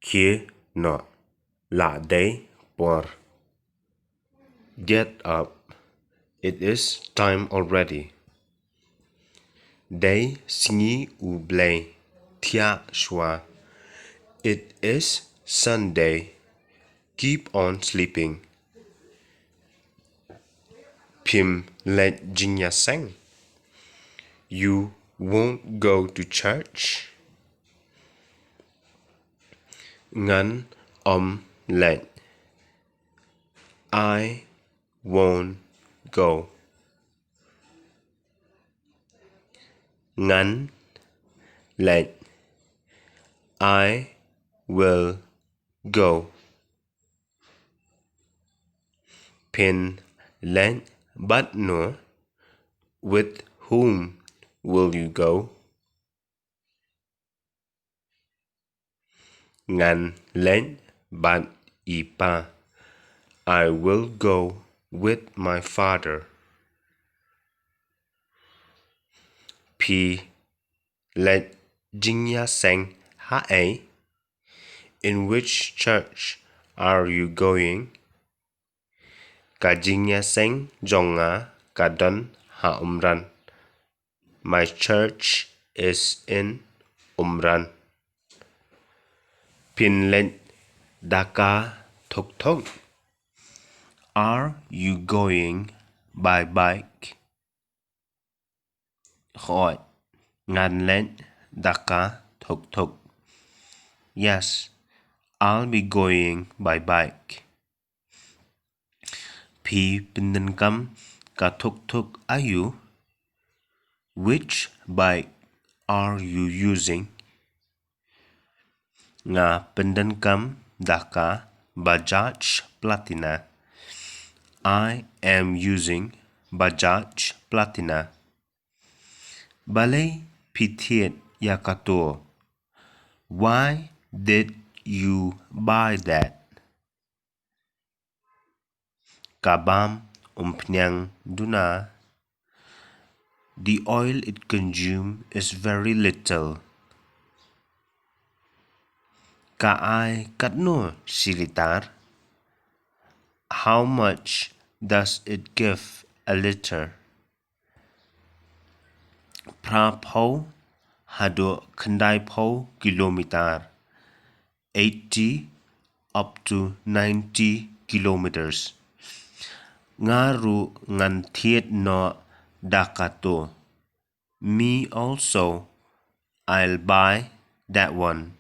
Here not. La day por. Get up. It is time already. Day sngi u Blei, thiah shwa. It is Sunday. Keep on sleeping. Phim leit jingiaseng. You won't go to church. Ngan leit. I won't go. Ngan leit. I will go. Phin leit katno. With whom will you go? Ngan leit Bajaj. I will go with my father. Leit jingiaseng In which church are you going? Jingiaseng jonga kadon umran. My church is in Umran. Phin leit daka thuk. Are you going by bike? Hỏi. Ngan leit daka thuk. Yes, I'll be going by bike. Pyndonkam thuk ayu. Which bike are you using? Nga pyndonkam daka Bajaj Platina. I am using Bajaj Platina. Balei thied iakato. Why did you buy that? Umphniang Duna. The oil it consumes is very little. Katno litar. How much does it give a litre? Prapo hado kandaipo kilometer. 80 up to 90 kilometers. Ngaru ngan thied no dakato. Me also. I'll buy that one.